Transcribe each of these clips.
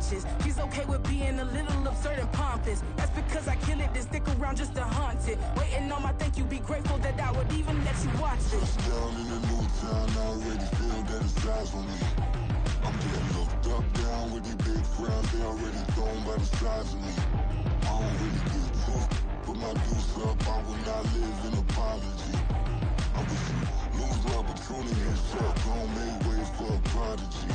conscious. She's okay with being a little absurd and pompous. That's because I kill it, then stick around just to haunt it. Waiting on my thank you, be grateful that I would even let you watch this. Down in the new town, I already feel that it's eyes on me. I'm getting looked up, down with these big crowds, they already thrown by the size of me. I don't really get tough, put my deuce up, I will not live in apology. I wish you lose the opportunity and shut, don't make way for a prodigy.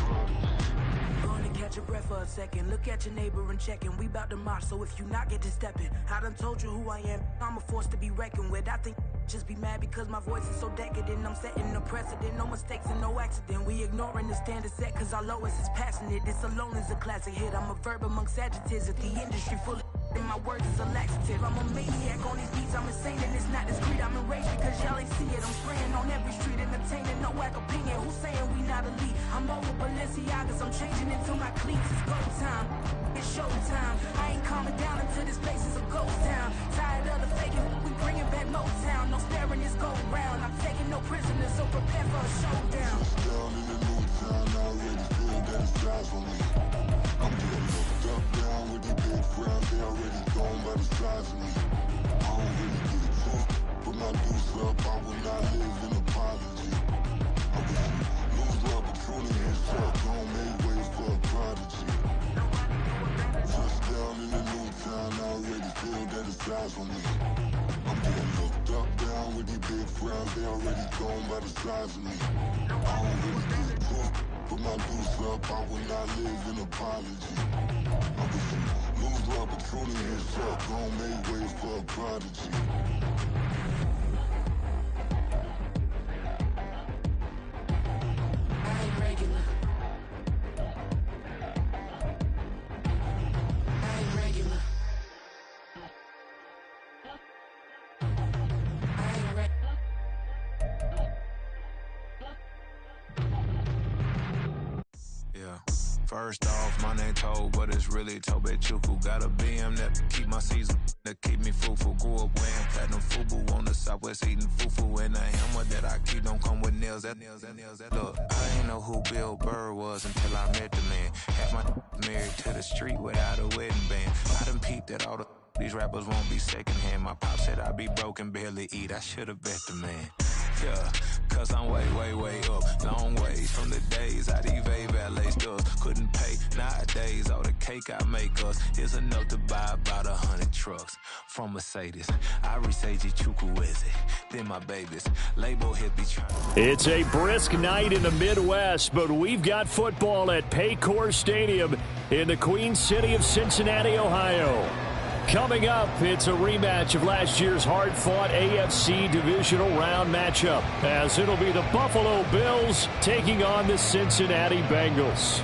Catch your breath for a second. Look at your neighbor and checking. We bout to march, so if you not get to stepping. I done told you who I am. I'm a force to be reckoned with. I think just be mad because my voice is so decadent. I'm setting a precedent. No mistakes and no accident. We ignoring the standard set cause our lowest is passionate. This alone is a classic hit. I'm a verb amongst adjectives. If the industry full of and my words is a laxative. I'm a maniac on these beats. I'm insane and it's not discreet. I'm enraged because y'all ain't see it. I'm spraying on every street, entertaining no whack opinion. Who's saying we not elite? I'm over Balenciagas. I'm changing into my cleats. It's go time. It's show time. I ain't calming down until this place is a ghost town. Tired of the faking. We bringing back Motown. No sparing this go round. I'm taking no prisoners, so prepare for a showdown. Down in the new town, I already feel that it's eyes on me. I'm getting looked up, down with these big crowds, they already thrown by the size of me. I don't really get tough, put my deuce up, I will not live in apology. I wish you lose the opportunity and shut, don't make way for a prodigy. Just down in the new town, I already feel that it's eyes on me. I'm getting looked up, down with these big crowds, they already thrown by the size of me. I don't really get tough, put my deuce up, I will not live in apology. I wish you lose the opportunity and shut, don't make way for a prodigy. I ain't regular. I ain't regular. I ain't regular. Yeah. First off, my name Toad, but it's really Tobe Chuku. Got a BM that keep my season, that keep me fufu. Grew up wearing platinum fubu on the southwest eating fufu. And a hammer that I keep don't come with nails. That look, I ain't know who Bill Burr was until I met the man. Half my married to the street without a wedding band. I done peeped that all these rappers won't be secondhand. My pop said I'd be broken, barely eat. I should've bet the man. Yeah, cause I'm way, way, way up. Long ways from the days I evade valet stores. Couldn't pay nowadays. All the cake I make us is enough to buy about 100 trucks from Mercedes. I resage Chukwueze, then my babies. Label hit be trying. It's a brisk night in the Midwest, but we've got football at Paycor Stadium in the Queen City of Cincinnati, Ohio. Coming up, it's a rematch of last year's hard-fought AFC divisional round matchup, as it'll be the Buffalo Bills taking on the Cincinnati Bengals.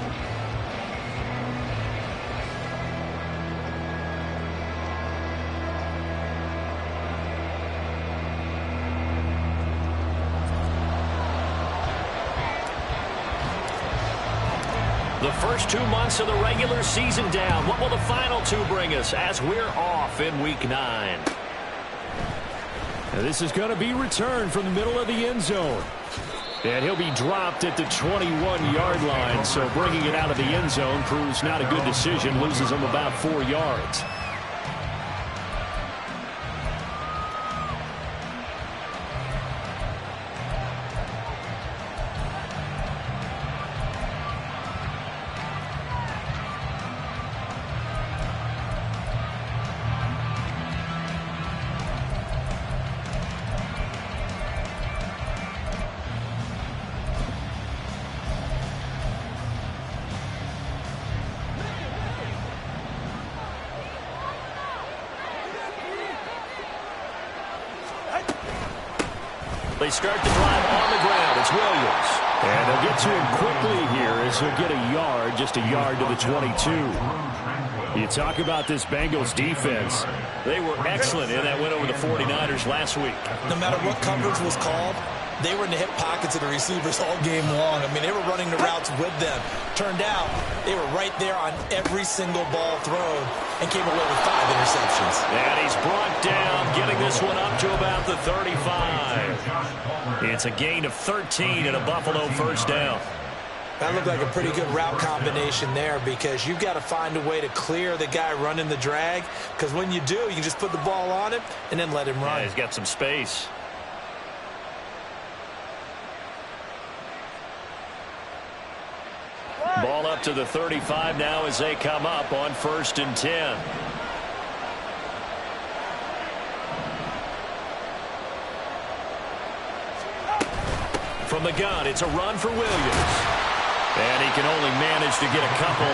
The first 2 months of the regular season down. What will the final 2 bring us as we're off in Week 9? Now this is going to be returned from the middle of the end zone. And he'll be dropped at the 21-yard line, so bringing it out of the end zone proves not a good decision. Loses him about 4 yards. They start the drive on the ground. It's Williams. And they'll get to him quickly here as he'll get a yard, just a yard to the 22. You talk about this Bengals defense. They were excellent in that win over the 49ers last week. No matter what coverage was called, they were in the hip pockets of the receivers all game long. I mean, they were running the routes with them. Turned out they were right there on every single ball thrown and came away with 5 interceptions. And he's brought down, getting this one up to about the 35. It's a gain of 13 and a Buffalo first down. That looked like a pretty good route combination there, because you've got to find a way to clear the guy running the drag, because when you do, you can just put the ball on him and then let him run. Yeah, he's got some space. Ball up to the 35 now as they come up on 1st and 10. From the gun, it's a run for Williams. And he can only manage to get a couple.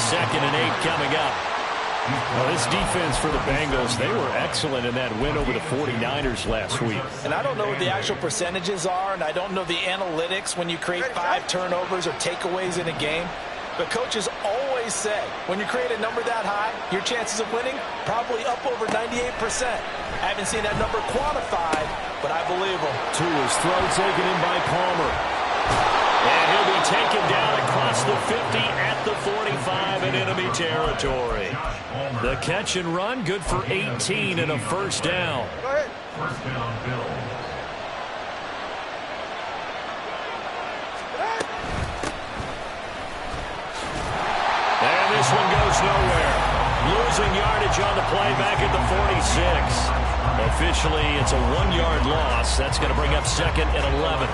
2nd and 8 coming up. Well, this defense for the Bengals, they were excellent in that win over the 49ers last week. And I don't know what the actual percentages are, and I don't know the analytics when you create 5 turnovers or takeaways in a game. But coaches always say, when you create a number that high, your chances of winning probably up over 98%. I haven't seen that number quantified, but I believe them. Tua's throw taken in by Palmer. And he'll be taken down across the 50 at the 45 in enemy territory. The catch and run, good for 18 and a 1st down. First down, Bills. And this one goes nowhere. Losing yardage on the play back at the 46. Officially, it's a 1-yard loss. That's going to bring up 2nd and 11.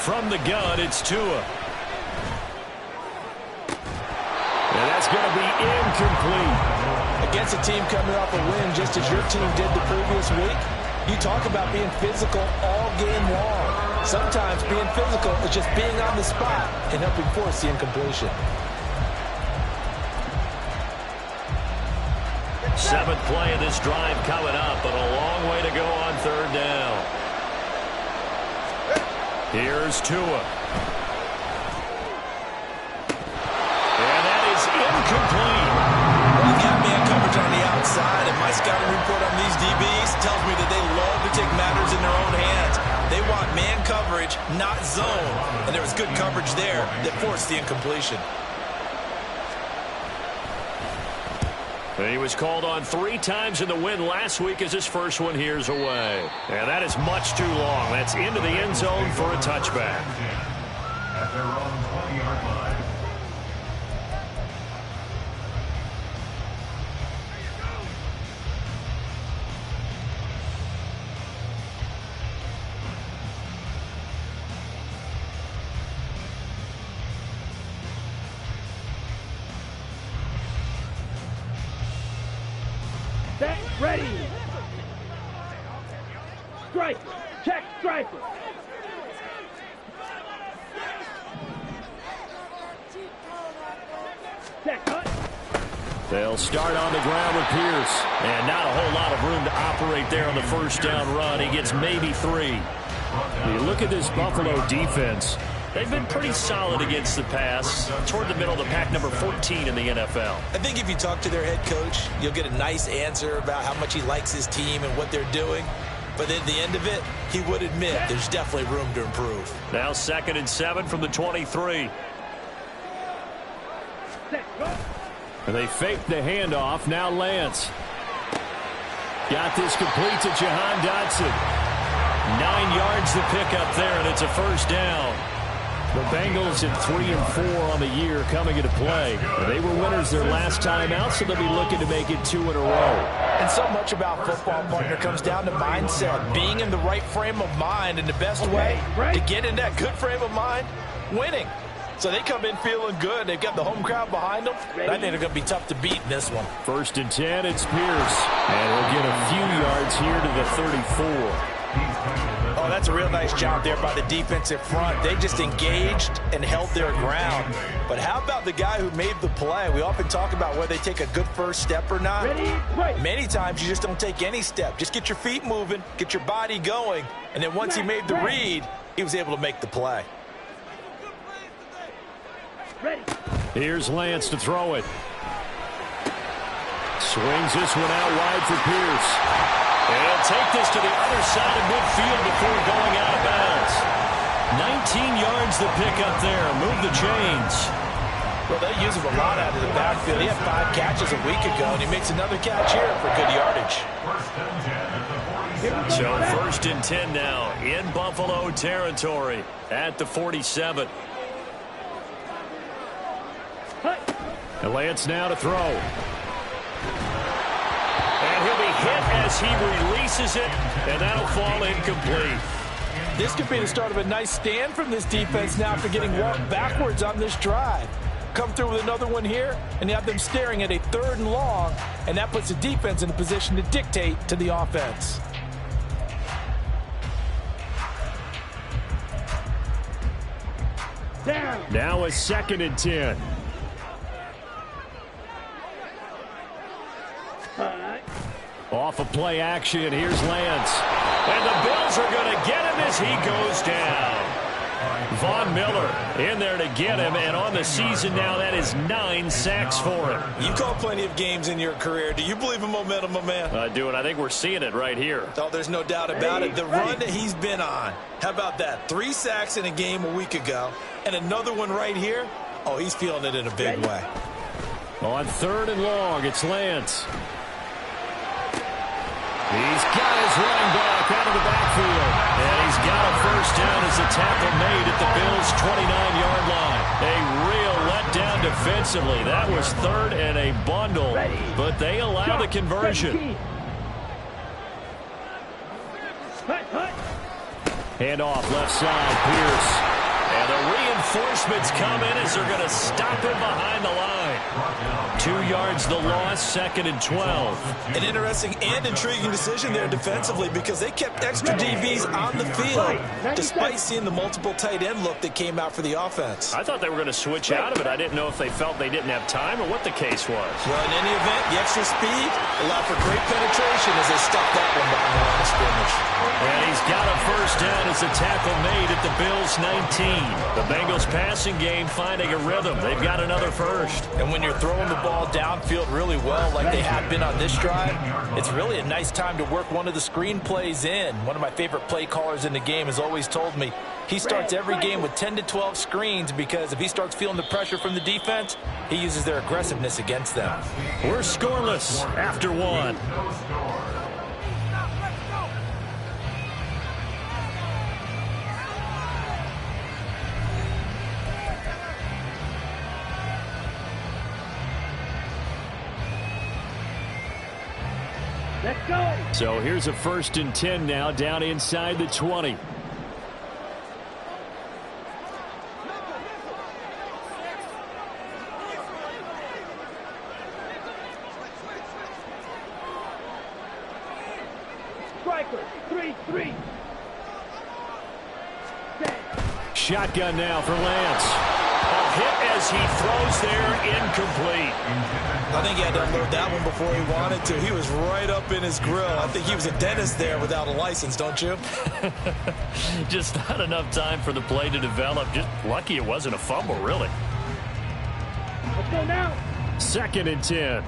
From the gun, it's Tua. And that's going to be incomplete. Against a team coming off a win just as your team did the previous week, you talk about being physical all game long. Sometimes being physical is just being on the spot and helping force the incompletion. 7th play of this drive coming up, but a long way to go on 3rd down. Here's Tua. And that is incomplete. Well, you've got man coverage on the outside, and my scouting report on these DBs tells me that they love to take matters in their own hands. They want man coverage, not zone. And there was good coverage there that forced the incompletion. He was called on 3 times in the win last week as his first one here's away. And that is much too long. That's into the end zone for a touchback. At their own 20-yard line. Ready. Strike. Check. Strike. They'll start on the ground with Pierce. And not a whole lot of room to operate there on the 1st down run. He gets maybe 3. You look at this Buffalo defense. They've been pretty solid against the pass, toward the middle of the pack, number 14 in the NFL. I think if you talk to their head coach, you'll get a nice answer about how much he likes his team and what they're doing. But at the end of it, he would admit there's definitely room to improve. Now 2nd and 7 from the 23. And they fake the handoff. Now Lance. Got this complete to Jahan Dotson. 9 yards to pick up there, and it's a 1st down. The Bengals at 3 and 4 on the year coming into play. They were winners their last time out, so they'll be looking to make it 2 in a row. And so much about football, partner, comes down to mindset. Being in the right frame of mind, and the best way to get in that good frame of mind, winning. So they come in feeling good. They've got the home crowd behind them. I think they're going to be tough to beat in this one. 1st and 10, it's Pierce. And he'll get a few yards here to the 34. Oh, that's a real nice job there by the defensive front. They just engaged and held their ground. But how about the guy who made the play? We often talk about whether they take a good first step or not. Many times you just don't take any step. Just get your feet moving, get your body going, and then once he made the read, he was able to make the play. Here's Lance to throw it. Swings this one out wide for Pierce. And he'll take this to the other side of midfield before going out of bounds. 19 yards to pick up there. Move the chains. Well, they use him a lot out of the backfield. He had 5 catches a week ago, and he makes another catch here for good yardage. So 1st and 10 now in Buffalo territory at the 47. And Lance now to throw. And he'll be hit as he releases it, and that'll fall incomplete. This could be the start of a nice stand from this defense now after getting walked backwards on this drive. Come through with another one here, and you have them staring at a 3rd and long, and that puts the defense in a position to dictate to the offense. Down. Now a 2nd and 10. All right. Off of play action, here's Lance. And the Bills are going to get him as he goes down. Von Miller in there to get him, and on the season now, that is 9 sacks for him. You called plenty of games in your career. Do you believe in momentum, my man? I do, and I think we're seeing it right here. Oh, there's no doubt about it. The run that he's been on. How about that? 3 sacks in a game a week ago, and another one right here. Oh, he's feeling it in a big way. On 3rd and long, it's Lance. He's got his running back out of the backfield. And he's got a 1st down as a tackle made at the Bills' 29-yard line. A real letdown defensively. That was 3rd and a bundle, but they allow the conversion. Hand off left side, Pierce. And the reinforcements come in as they're going to stop him behind the line. 2 yards the loss, 2nd and 12. An interesting and intriguing decision there defensively because they kept extra DBs on the field despite seeing the multiple tight end look that came out for the offense. I thought they were going to switch out of it. I didn't know if they felt they didn't have time or what the case was. Well, in any event, the extra speed allowed for great penetration as they stopped that one behind the line of scrimmage. And he's got a 1st down as a tackle made at the Bills' 19. The Bengals passing game finding a rhythm. They've got another 1st. And when you're throwing the ball downfield really well like they have been on this drive, it's really a nice time to work one of the screen plays in. One of my favorite play callers in the game has always told me he starts every game with 10 to 12 screens because if he starts feeling the pressure from the defense, he uses their aggressiveness against them. We're scoreless after 1. Let's go. So here's a 1st and 10 now down inside the 20. Striker, 3-3. Shotgun now for Lance. A hit as he throws there, incomplete. I think he had to unload that one before he wanted to. He was right up in his grill. I think he was a dentist there without a license, don't you? Just not enough time for the play to develop. Just lucky it wasn't a fumble, really. Let's go now. 2nd and 10.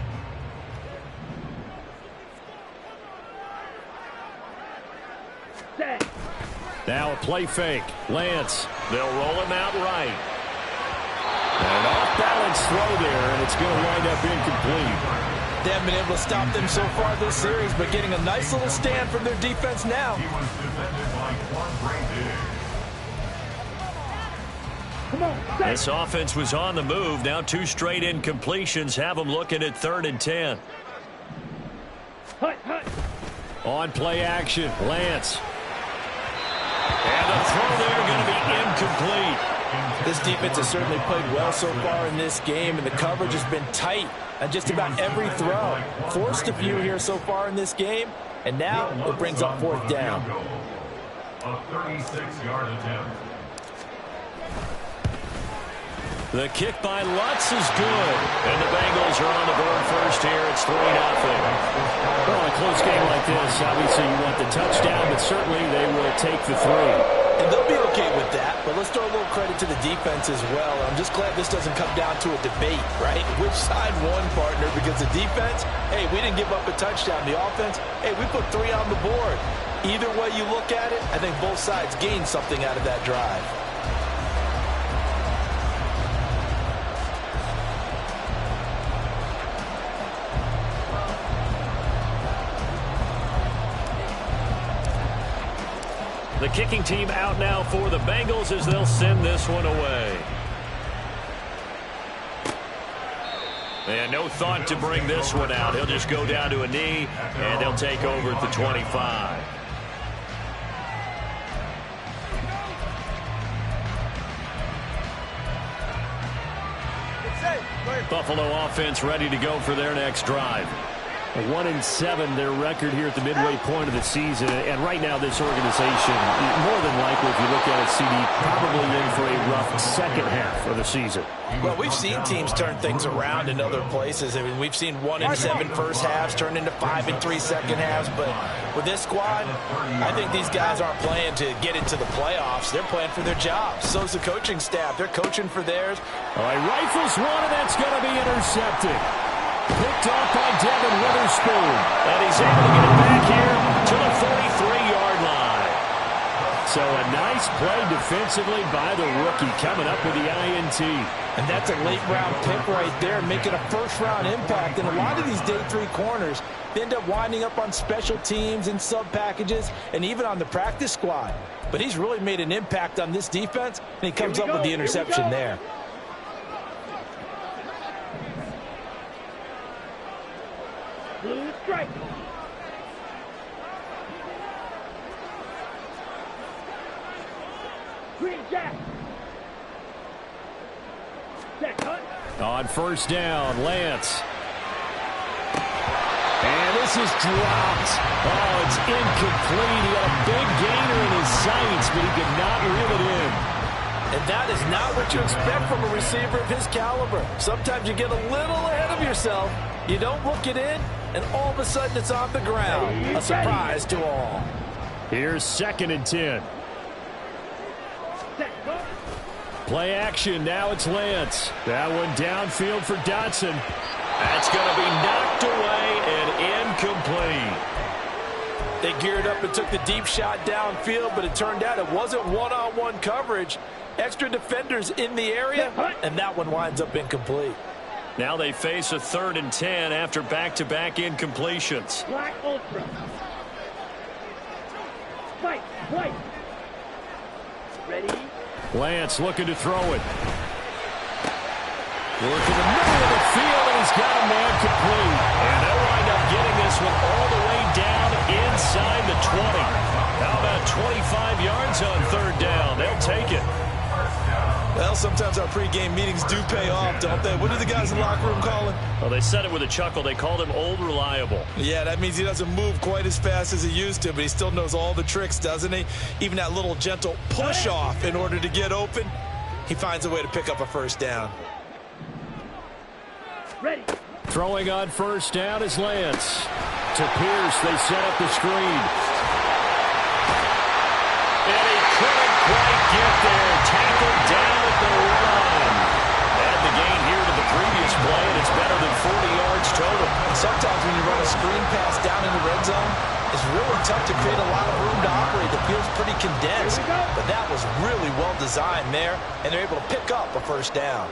Set. Now a play fake. Lance. They'll roll him out right. An off-balance throw there, and it's going to wind up incomplete. They haven't been able to stop them so far this series, but getting a nice little stand from their defense now. Come on, set. This offense was on the move. Now 2 straight incompletions have them looking at 3rd and 10. Hut, hut. On play action, Lance. And the throw there going to be incomplete. This defense has certainly played well so far in this game, and the coverage has been tight on just about every throw. Forced a few here so far in this game, and now it brings up 4th down. A 36-yard attempt. The kick by Lutz is good. And the Bengals are on the board first here. It's 3-0. Well, in a close game like this, obviously you want the touchdown, but certainly they will take the 3. And they'll be okay with that, but let's throw a little credit to the defense as well. I'm just glad this doesn't come down to a debate, right? Which side won, partner? Because the defense, hey, we didn't give up a touchdown. The offense, hey, we put 3 on the board. Either way you look at it, I think both sides gained something out of that drive. The kicking team out now for the Bengals as they'll send this one away. And no thought to bring this one out. He'll just go down to a knee, and they'll take over at the 25. Buffalo offense ready to go for their next drive. 1-7 their record here at the midway point of the season, and right now this organization, more than likely if you look at it, CD, probably in for a rough second half of the season. Well, we've seen teams turn things around in other places. I mean, we've seen 1-7 first halves turn into 5-3 second halves, but with this squad, I think these guys aren't playing to get into the playoffs. They're playing for their jobs. So's the coaching staff. They're coaching for theirs. All right, rifles one, and that's going to be intercepted. Picked off by Devin Witherspoon. And he's able to get it back here to the 43-yard line. So a nice play defensively by the rookie coming up with the INT. And that's a late-round pick right there, making a first-round impact. And a lot of these day 3 corners end up winding up on special teams and sub-packages and even on the practice squad. But he's really made an impact on this defense, and he comes up with the interception there. Blue strike. Green jack. Set cut. On first down, Lance. And this is dropped. Oh, it's incomplete. He had a big gainer in his sights, but he could not reel it in. And that is not what you expect from a receiver of his caliber. Sometimes you get a little ahead of yourself. You don't look it in, and all of a sudden it's on the ground. A surprise to all. Here's 2nd and 10. Play action. Now it's Lance. That one downfield for Dotson. That's going to be knocked away and incomplete. They geared up and took the deep shot downfield, but it turned out it wasn't one-on-one coverage. Extra defenders in the area, and that one winds up incomplete. Now they face a 3rd and 10 after back-to-back incompletions. Black Ultra. Fight, fight. Ready? Lance looking to throw it. Working the middle of the field, and he's got a man complete. And they'll wind up getting this one all the way down inside the 20. How about 25 yards on 3rd down? They'll take it. Well, sometimes our pregame meetings do pay off, don't they? What do the guys in the locker room call him? Well, they said it with a chuckle. They called him Old Reliable. Yeah, that means he doesn't move quite as fast as he used to, but he still knows all the tricks, doesn't he? Even that little gentle push-off in order to get open. He finds a way to pick up a first down. Ready. Throwing on first down is Lance. To Pierce, they set up the screen. And he couldn't quite get there. Tackled down at the line. Add the gain here to the previous play, and it's better than 40 yards total. Sometimes when you run a screen pass down in the red zone, it's really tough to create a lot of room to operate. The field's pretty condensed, but that was really well designed there, and they're able to pick up a first down.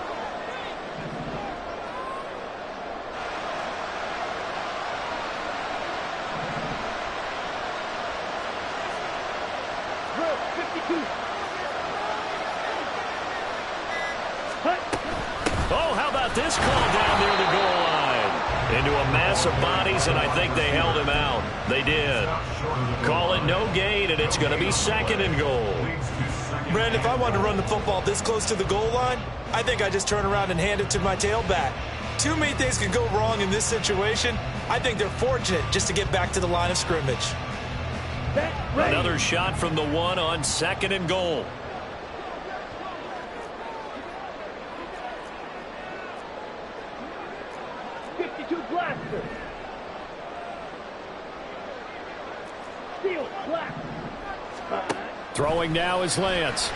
Oh, how about this call down near the goal line? Into a mass of bodies, and I think they held him out. They did. Call it no gain, and it's going to be 2nd and goal. Brandon, if I wanted to run the football this close to the goal line, I think I just turn around and hand it to my tailback. Too many things can go wrong in this situation. I think they're fortunate just to get back to the line of scrimmage. Another shot from the 1 on 2nd and goal. Blaster. Steel blast. Throwing now is Lance.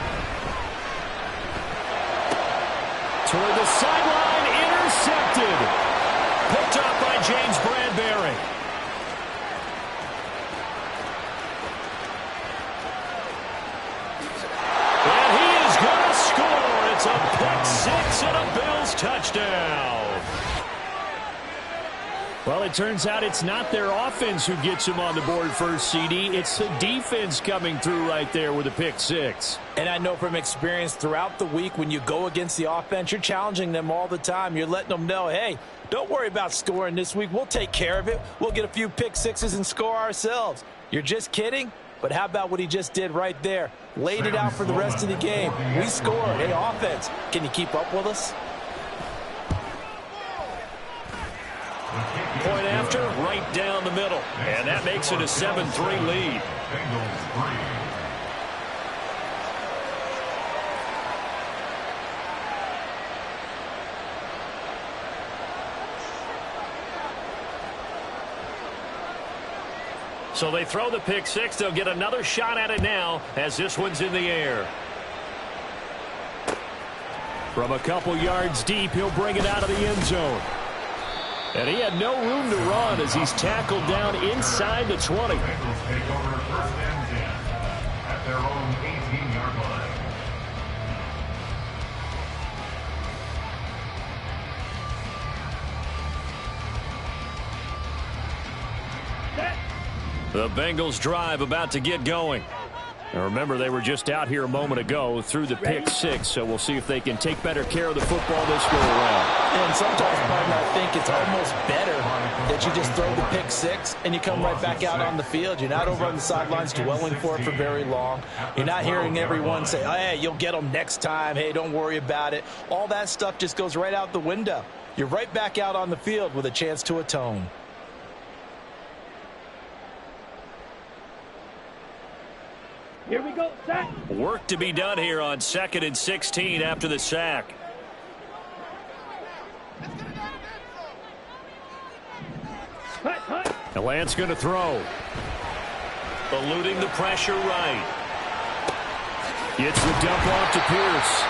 Toward the sideline, intercepted. Picked up by James Bradbury. And he is going to score. It's a pick 6 and a Bills touchdown. Well, it turns out it's not their offense who gets them on the board first, CD. It's the defense coming through right there with a pick six. And I know from experience throughout the week, when you go against the offense, you're challenging them all the time. You're letting them know, hey, don't worry about scoring this week. We'll take care of it. We'll get a few pick sixes and score ourselves. You're just kidding? But how about what he just did right there? Laid it out for the rest of the game. We scored. Hey, offense, can you keep up with us? Point after, right down the middle. And that makes it a 7-3 lead. Bengals 3. So they throw the pick six. They'll get another shot at it now as this one's in the air. From a couple yards deep, he'll bring it out of the end zone. And he had no room to run as he's tackled down inside the 20. Bengals take over first and 10 at their own 18-yard line. The Bengals drive about to get going. Now remember, they were just out here a moment ago through the pick six, so we'll see if they can take better care of the football this go around. And sometimes, partner, I think it's almost better that you just throw the pick six and you come right back out on the field. You're not over on the sidelines dwelling for it for very long. You're not hearing everyone say, oh, hey, you'll get them next time. Hey, don't worry about it. All that stuff just goes right out the window. You're right back out on the field with a chance to atone. Here we go, sack. Work to be done here on 2nd and 16 after the sack. And Lance going to throw. Eluding the pressure right. Gets the dump off to Pierce.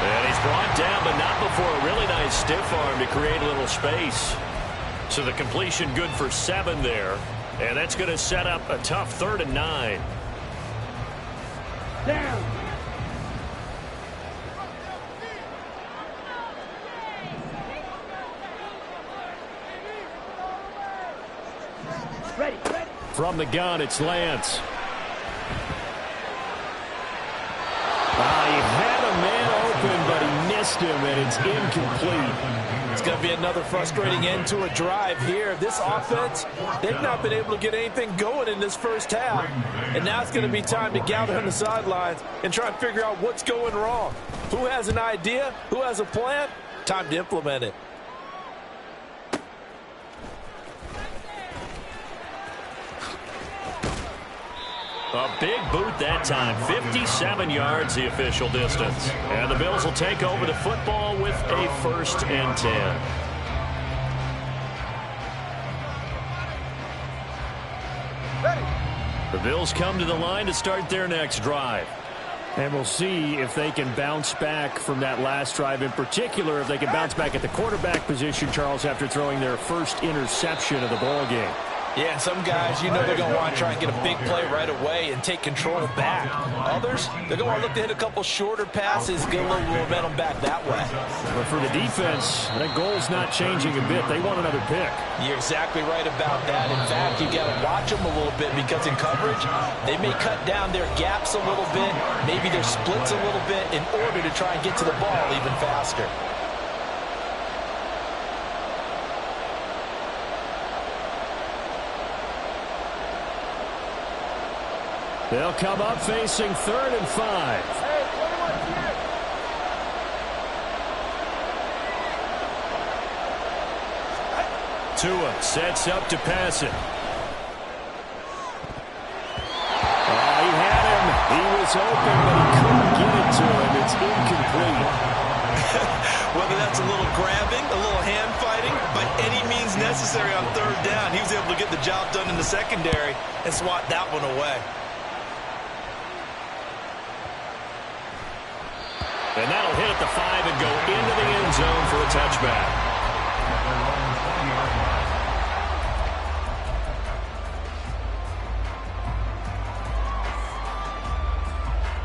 And he's brought down, but not before a really nice stiff arm to create a little space. So the completion good for 7 there. And that's going to set up a tough 3rd and 9. Down. Ready. From the gun, it's Lance. He had a man open, but he missed him, and it's incomplete. It's going to be another frustrating end to a drive here. This offense, they've not been able to get anything going in this first half. And now it's going to be time to gather on the sidelines and try and figure out what's going wrong. Who has an idea? Who has a plan? Time to implement it. A big boot that time. 57 yards the official distance. And the Bills will take over the football with a 1st and 10. The Bills come to the line to start their next drive. And we'll see if they can bounce back from that last drive. In particular, if they can bounce back at the quarterback position, Charles, after throwing their first interception of the ball game. Yeah, and some guys, you know, they're going to want to try and get a big play right away and take control back. Others, they're going to want to look to hit a couple shorter passes, get a little momentum back that way. But for the defense, that goal's not changing a bit. They want another pick. You're exactly right about that. In fact, you got to watch them a little bit because in coverage, they may cut down their gaps a little bit, maybe their splits a little bit in order to try and get to the ball even faster. They'll come up facing 3rd and 5. Tua sets up to pass it. He had him. He was open, but he couldn't get it to him. It's incomplete. Whether that's a little grabbing, a little hand fighting, by any means necessary on 3rd down, he was able to get the job done in the secondary and swat that one away. And that'll hit at the 5 and go into the end zone for a touchback.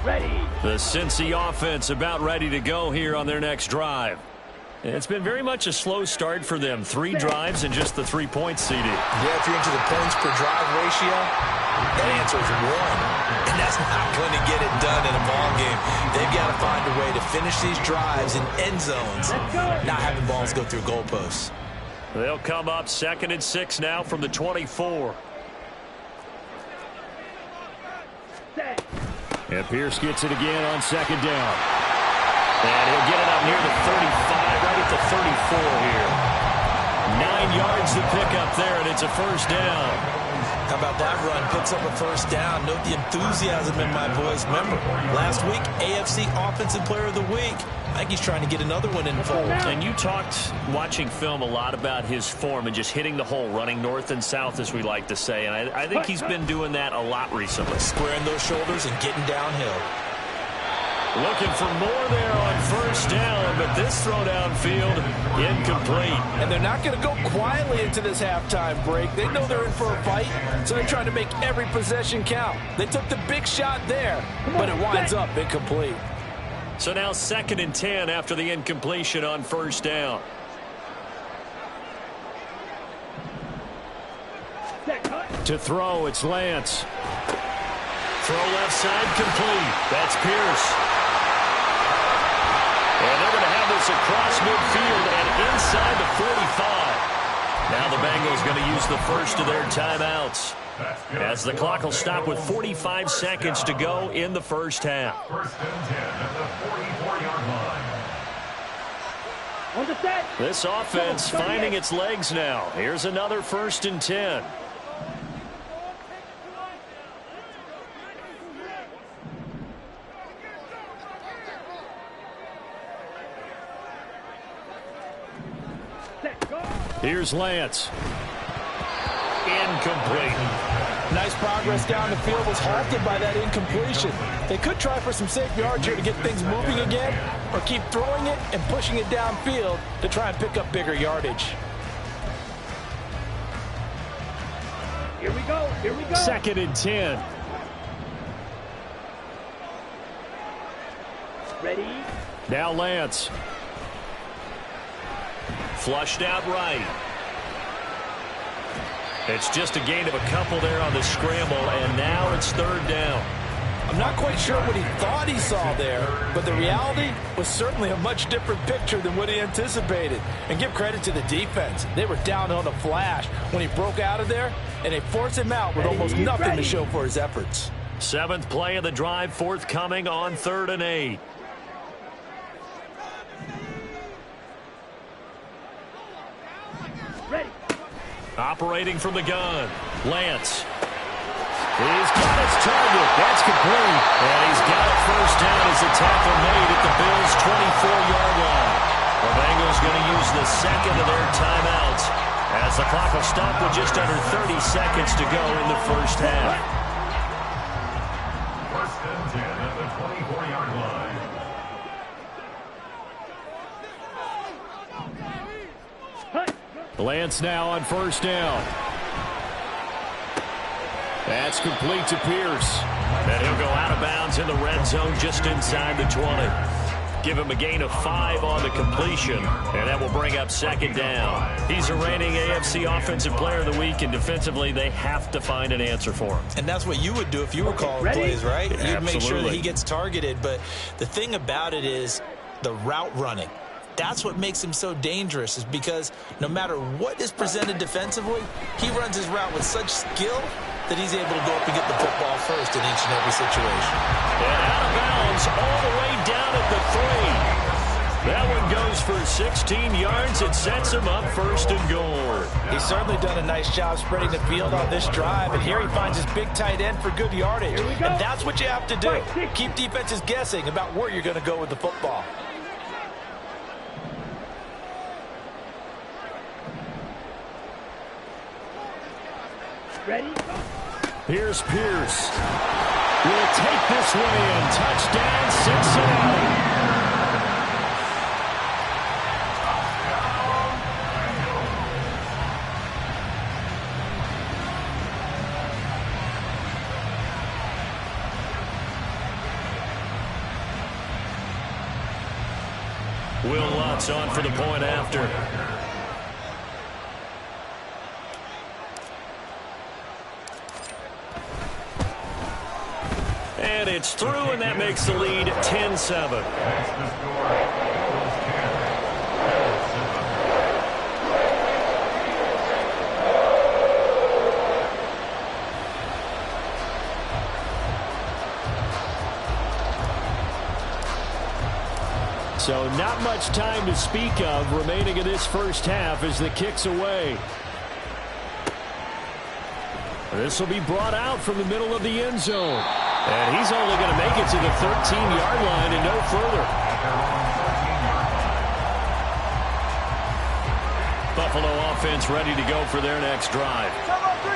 Ready. The Cincy offense about ready to go here on their next drive. It's been very much a slow start for them. 3 drives and just the 3 points, CD. Yeah, if you're into the points per drive ratio, that answer is 1. And that's not going to get it done in a ball game. They've got to find a way to finish these drives in end zones, not having balls go through goalposts. They'll come up 2nd and 6 now from the 24. And Pierce gets it again on 2nd down. And he'll get it up near the 35, right at the 34 here. 9 yards to pick up there, and it's a first down. How about that run? Picks up a first down. Note the enthusiasm in my voice. Remember, last week, AFC Offensive Player of the Week. I think he's trying to get another one in the fold. And you talked, watching film, a lot about his form and just hitting the hole, running north and south, as we like to say. And I think he's been doing that a lot recently. Squaring those shoulders and getting downhill. Looking for more there on first down, but this throw downfield incomplete. And they're not going to go quietly into this halftime break. They know they're in for a fight, so they're trying to make every possession count. They took the big shot there, but it winds up incomplete. So now 2nd and 10 after the incompletion on first down. To throw, it's Lance. Throw left side complete. That's Pierce. And they're going to have this across midfield and inside the 45. Now the Bengals going to use the first of their timeouts, as the clock will stop with 45 seconds to go in the first half. 1st and 10 at the 44-yard line. On the set. This offense finding its legs now. Here's another 1st and 10. Here's Lance. Incomplete. Nice progress down the field was halted by that incompletion. They could try for some safe yards here to get things moving again, or keep throwing it and pushing it downfield to try and pick up bigger yardage. Here we go. Here we go. 2nd and 10. Ready? Now Lance. Flushed out right. It's just a gain of a couple there on the scramble, and now it's 3rd down. I'm not quite sure what he thought he saw there, but the reality was certainly a much different picture than what he anticipated. And give credit to the defense. They were down on the flash when he broke out of there, and they forced him out with almost nothing to show for his efforts. 7th play of the drive forthcoming on 3rd and 8. Ready. Operating from the gun, Lance. He's got his target. That's complete. And he's got it first down as the tackle made at the Bills' 24-yard line. The Bengals going to use the 2nd of their timeouts, as the clock will stop with just under 30 seconds to go in the first half. 1st and 10 at the 24-yard line. Lance now on first down. That's complete to Pierce. And he'll go out of bounds in the red zone just inside the 20. Give him a gain of 5 on the completion, and that will bring up 2nd down. He's a reigning AFC Offensive Player of the Week, and defensively they have to find an answer for him. And that's what you would do if you were calling plays, right? You'd make sure that he gets targeted. But the thing about it is the route running. That's what makes him so dangerous, is because no matter what is presented defensively, he runs his route with such skill that he's able to go up and get the football first in each and every situation. And out of bounds all the way down at the 3. That one goes for 16 yards. It sets him up 1st and goal. He's certainly done a nice job spreading the field on this drive, and here he finds his big tight end for good yardage. And that's what you have to do. Keep defenses guessing about where you're going to go with the football. Ready? Here's Pierce. Will take this one in. Touchdown, Cincinnati. Will Lutz It's on for the point after. And it's through, and that makes the lead 10-7. So not much time to speak of remaining in this first half as the kick's away. This will be brought out from the middle of the end zone. And he's only going to make it to the 13-yard line and no further. Buffalo offense ready to go for their next drive.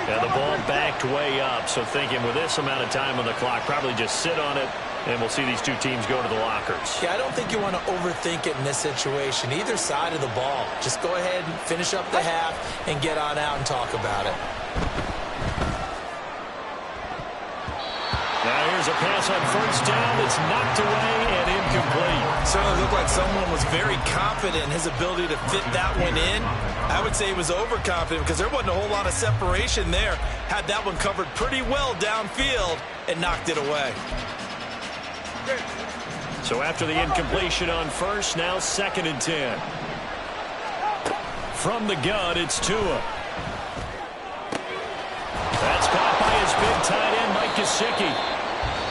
And the ball backed way up, so thinking with this amount of time on the clock, probably just sit on it, and we'll see these two teams go to the lockers. Yeah, I don't think you want to overthink it in this situation. Either side of the ball. Just go ahead and finish up the half and get on out and talk about it. Now here's a pass on first down that's knocked away and incomplete. Certainly looked like someone was very confident in his ability to fit that one in. I would say he was overconfident because there wasn't a whole lot of separation there. Had that one covered pretty well downfield and knocked it away. So after the incompletion on first, now 2nd and 10. From the gun, it's Tua. That's caught by his big tight end, Mike Gesicki.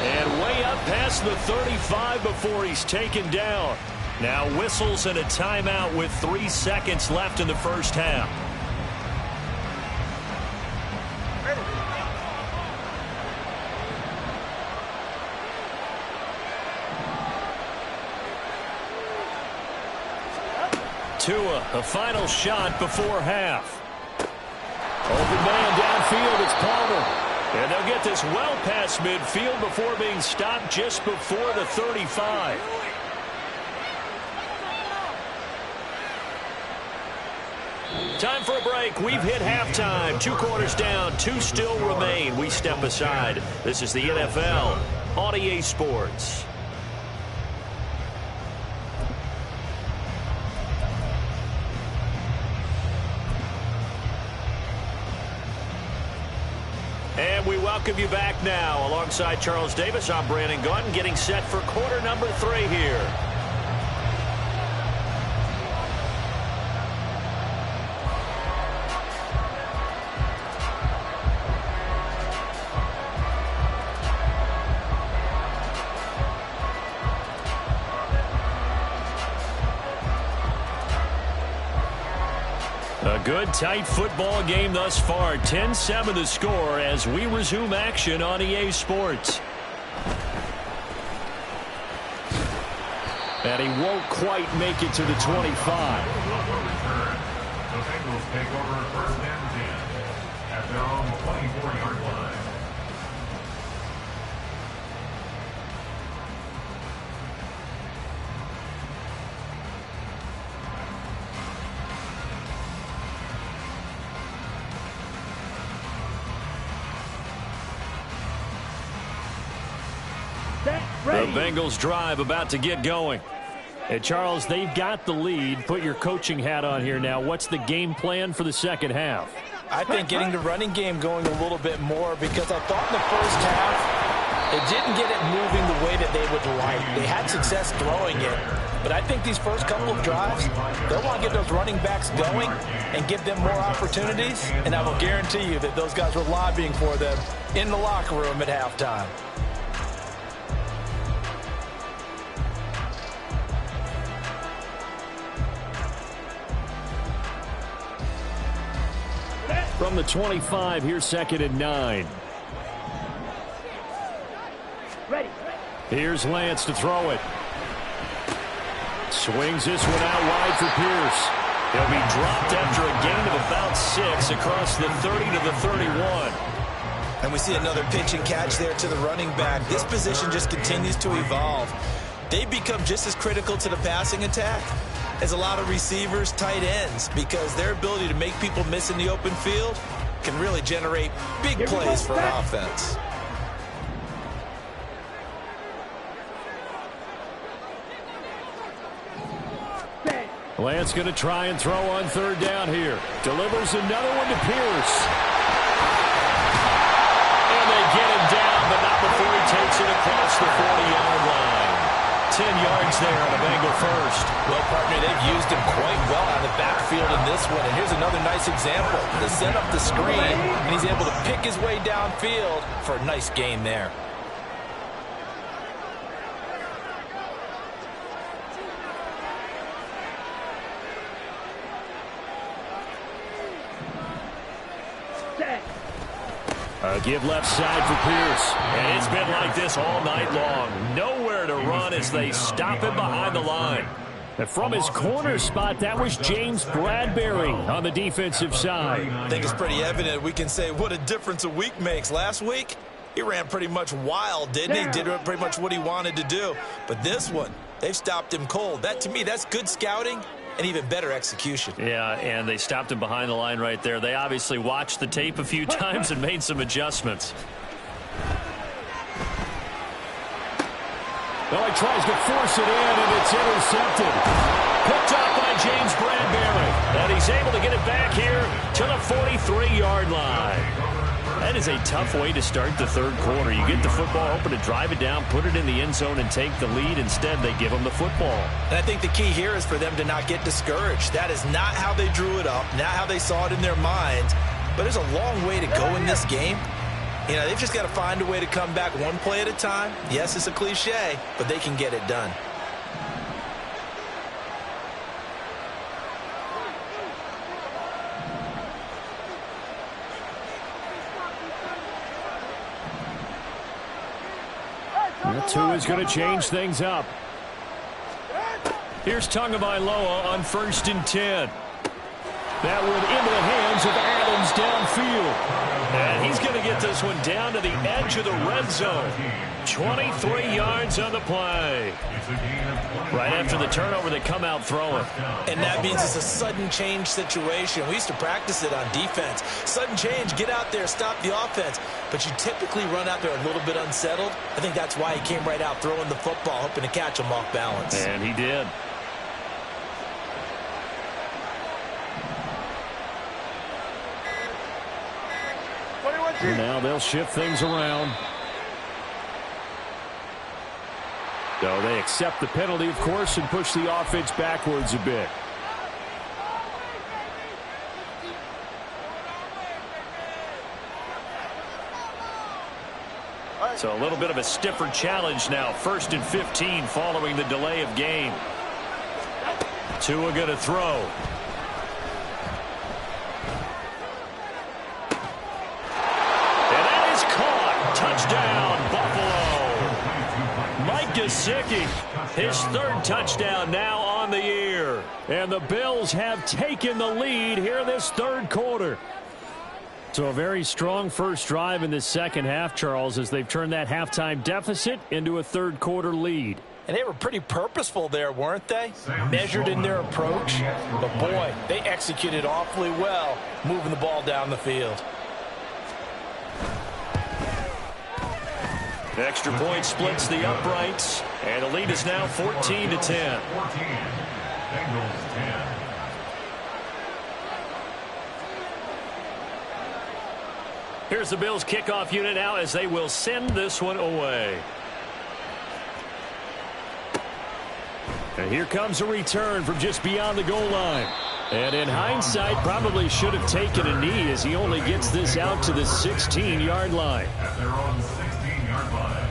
And way up past the 35 before he's taken down. Now whistles and a timeout with 3 seconds left in the first half. Tua, a final shot before half. Open man downfield, it's Palmer. And they'll get this well past midfield before being stopped just before the 35. Time for a break. We've hit halftime. 2 quarters down, 2 still remain. We step aside. This is the NFL on EA Sports. And we welcome you back now. Alongside Charles Davis, I'm Brandon Gaudin, getting set for quarter number 3 here. A good, tight football game thus far. 10-7 the score as we resume action on EA Sports. And he won't quite make it to the 25. The Bengals take over 1st and 10 at their own 24-yard line. The Bengals drive about to get going. And Charles, they've got the lead. Put your coaching hat on here now. What's the game plan for the second half? I think getting the running game going a little bit more because I thought in the first half it didn't get it moving the way that they would like. They had success throwing it. But I think these first couple of drives, they'll want to get those running backs going and give them more opportunities. And I will guarantee you that those guys were lobbying for them in the locker room at halftime. From the 25, here's 2nd and 9. Ready. Here's Lance to throw it. Swings this one out wide for Pierce. He'll be dropped after a gain of about 6 across the 30 to the 31. And we see another pitch and catch there to the running back. This position just continues to evolve. They become just as critical to the passing attack as a lot of receivers, tight ends, because their ability to make people miss in the open field can really generate big plays for an offense. Lance going to try and throw on third down here. Delivers another one to Pierce. And they get him down, but not before he takes it across the 40-yard line. 10 yards there on a Bengal first. Well, partner, they've used him quite well out of the backfield in this one. And here's another nice example. They set up the screen, and he's able to pick his way downfield for a nice gain there. A give left side for Pierce. And it's been like this all night long. Nowhere to run as they stop him behind the line. And from his corner spot, that was James Bradbury on the defensive side. I think it's pretty evident. We can say what a difference a week makes. Last week, he ran pretty much wild, didn't he? Did pretty much what he wanted to do. But this one, they've stopped him cold. That, to me, that's good scouting and even better execution. Yeah, and they stopped him behind the line right there. They obviously watched the tape a few times and made some adjustments. Well, he tries to force it in, and it's intercepted. Picked up by James Bradbury. And he's able to get it back here to the 43-yard line. That is a tough way to start the third quarter. You get the football, hoping to drive it down, put it in the end zone, and take the lead. Instead, they give them the football. And I think the key here is for them to not get discouraged. That is not how they drew it up, not how they saw it in their minds. But there's a long way to go in this game. You know, they've just got to find a way to come back one play at a time. Yes, it's a cliche, but they can get it done. Tua is going to change things up. Here's Tagovailoa on 1st and 10. That one into the hands of Adams downfield. And he's going to get this one down to the edge of the red zone. 23 yards on the play. Right after the turnover, they come out throwing. And that means it's a sudden change situation. We used to practice it on defense. Sudden change, get out there, stop the offense. But you typically run out there a little bit unsettled. I think that's why he came right out throwing the football, hoping to catch him off balance. And he did. And now they'll shift things around. So they accept the penalty, of course, and push the offense backwards a bit. So a little bit of a stiffer challenge now. 1st and 15 following the delay of game. Tua going to throw. Touchdown, Buffalo. Mike Gesicki, his 3rd touchdown now on the year. And the Bills have taken the lead here in this 3rd quarter. So a very strong first drive in the second half, Charles, as they've turned that halftime deficit into a 3rd quarter lead. And they were pretty purposeful there, weren't they? Measured in their approach. But, boy, they executed awfully well, moving the ball down the field. Extra point splits the uprights, and the lead is now 14-10. 14. Bengals 10. Here's the Bills kickoff unit now as they will send this one away. And here comes a return from just beyond the goal line. And in hindsight, probably should have taken a knee as he only gets this out to the 16-yard line. At their own 16-yard line.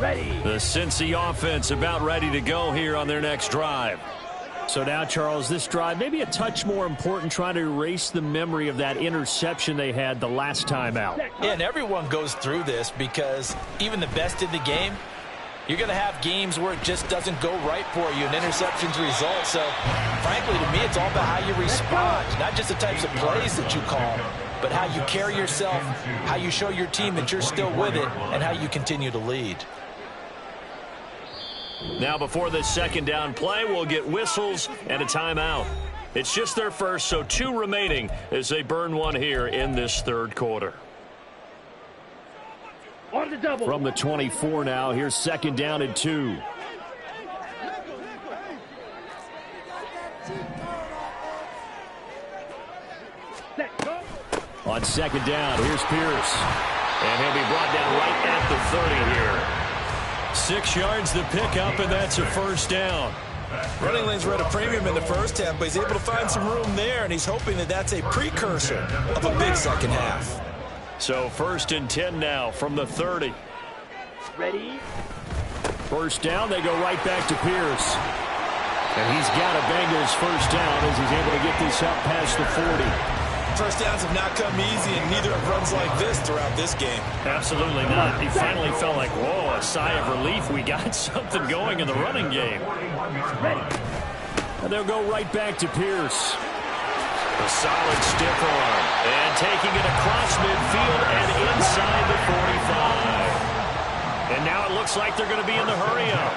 Ready. The Cincy offense about ready to go here on their next drive. So now, Charles, this drive maybe a touch more important, trying to erase the memory of that interception they had the last time out. Yeah, and everyone goes through this because even the best in the game, you're going to have games where it just doesn't go right for you, and interceptions result. So, frankly, to me, it's all about how you respond, not just the types of plays that you call, but how you carry yourself, how you show your team that you're still with it, and how you continue to lead. Now, before this second down play, we'll get whistles and a timeout. It's just their first, so 2 remaining as they burn one here in this 3rd quarter. On the double. From the 24 now, here's 2nd down and 2. On second down, here's Pierce. And he'll be brought down right at the 30 here. 6 yards the pickup, and that's a first down. Running lanes were at a premium in the first half, but he's able to find some room there, and he's hoping that that's a precursor of a big second half. So 1st and 10 now from the 30. Ready? First down, they go right back to Pierce. And he's got a Bengals first down as he's able to get this up past the 40. First downs have not come easy, and neither have runs like this throughout this game. Absolutely not. He finally felt like, whoa, a sigh of relief. We got something going in the running game. And they'll go right back to Pierce. A solid stiff arm. And taking it across midfield and inside the 45. And now it looks like they're going to be in the hurry-up.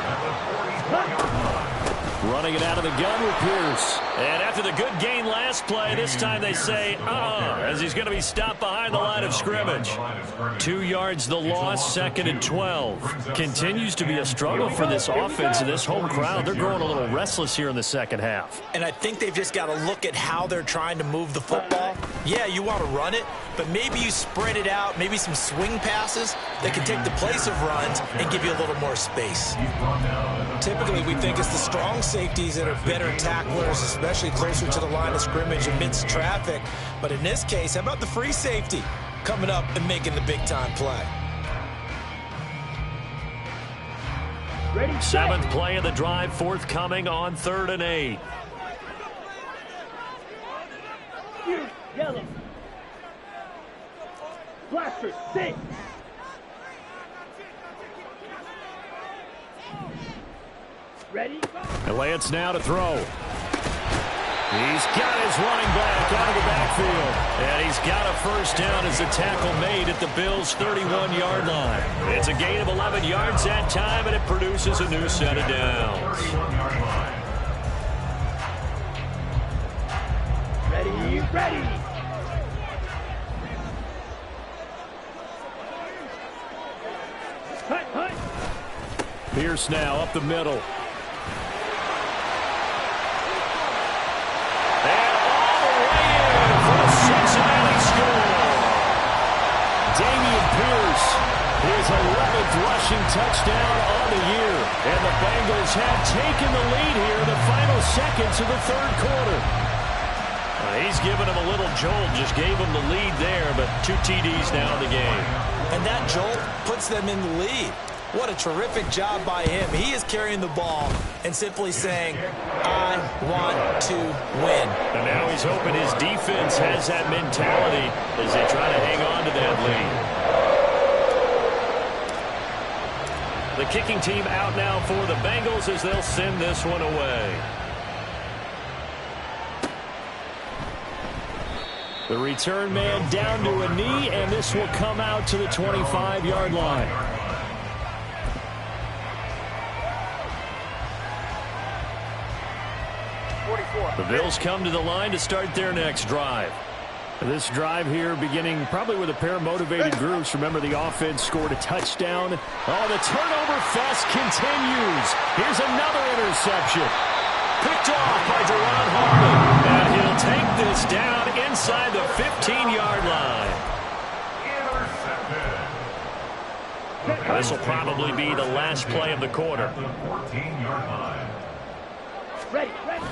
Running it out of the gun with Pierce. And after the good gain last play, this time they say, as he's going to be stopped behind the line of scrimmage. 2 yards the loss, 2nd and 12. Continues to be a struggle for this offense and this home crowd. They're growing a little restless here in the second half. And I think they've just got to look at how they're trying to move the football. Yeah, you want to run it, but maybe you spread it out, maybe some swing passes that can take the place of runs and give you a little more space. Typically, we think it's the strong safeties that are better tacklers, especially closer to the line of scrimmage amidst traffic. But in this case, how about the free safety coming up and making the big-time play? Ready? 7th play of the drive, forthcoming on 3rd and 8. Yellow. Blaster, 6. Ready? And Lance now to throw. He's got his running back out of the backfield. And he's got a first down as the tackle made at the Bills' 31-yard line. It's a gain of 11 yards that time, and it produces a new set of downs. Ready, ready. Hut, hut. Pierce now up the middle. Cincinnati score. Dameon Pierce, his 11th rushing touchdown on the year. And the Bengals have taken the lead here in the final seconds of the 3rd quarter. He's given him a little jolt, just gave him the lead there, but 2 TDs now in the game. And that jolt puts them in the lead. What a terrific job by him. He is carrying the ball and simply saying, I want to win. And now he's hoping his defense has that mentality as they try to hang on to that lead. The kicking team out now for the Bengals as they'll send this one away. The return man down to a knee, and this will come out to the 25-yard line. The Bills come to the line to start their next drive. This drive here beginning probably with a pair of motivated groups. Remember, the offense scored a touchdown. Oh, the turnover fest continues. Here's another interception. Picked off by Deron Harmon. And he'll take this down inside the 15-yard line. This will probably be the last play of the quarter. 14-yard line. Ready, ready.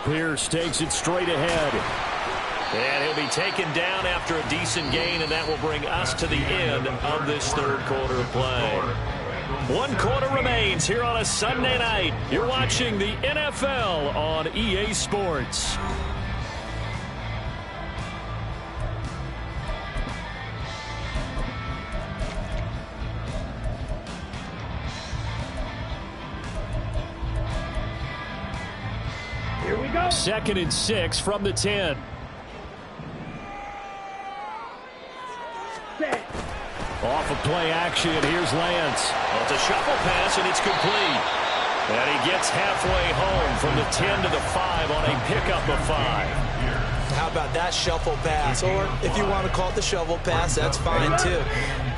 Pierce takes it straight ahead. And he'll be taken down after a decent gain, and that will bring us to the end of this 3rd quarter of play. 1 quarter remains here on a Sunday night. You're watching the NFL on EA Sports. Here we go. 2nd and 6 from the 10. Set. Off of play action, here's Lance. Well, it's a shuffle pass, and it's complete. And he gets halfway home from the 10 to the 5 on a pickup of 5. How about that shuffle pass? Or if you want to call it the shovel pass, that's fine too.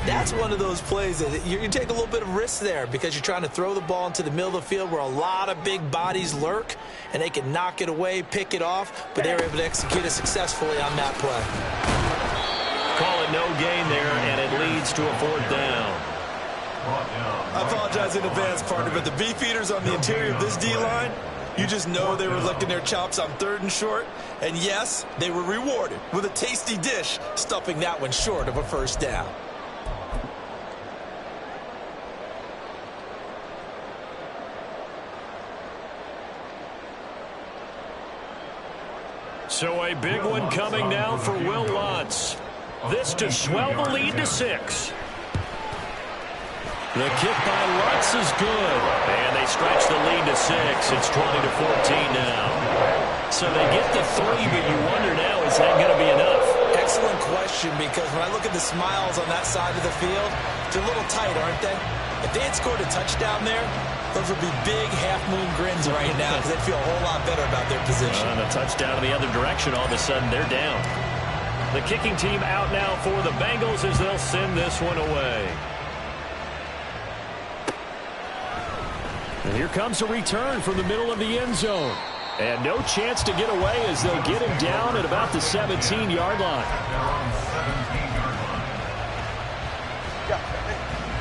That's one of those plays that you take a little bit of risk there because you're trying to throw the ball into the middle of the field where a lot of big bodies lurk, and they can knock it away, pick it off, but they were able to execute it successfully on that play. Call it no gain there, and it leads to a 4th down. I apologize in advance, partner, but the beefeaters on the interior of this D-line, you just know they were licking their chops on 3rd and short. And yes, they were rewarded with a tasty dish, stuffing that one short of a 1st down. So a big one coming now for Will Lutz. This to swell the lead to 6. The kick by Lutz is good. And they stretch the lead to 6. It's 20-14 now. So they get the 3, but you wonder now, is that going to be enough? Excellent question, because when I look at the smiles on that side of the field, they're a little tight, aren't they? If they had scored a touchdown there, those would be big half-moon grins right now because they'd feel a whole lot better about their position. And a touchdown in the other direction, all of a sudden they're down. The kicking team out now for the Bengals as they'll send this one away. And here comes a return from the middle of the end zone. And no chance to get away as they'll get him down at about the 17-yard line.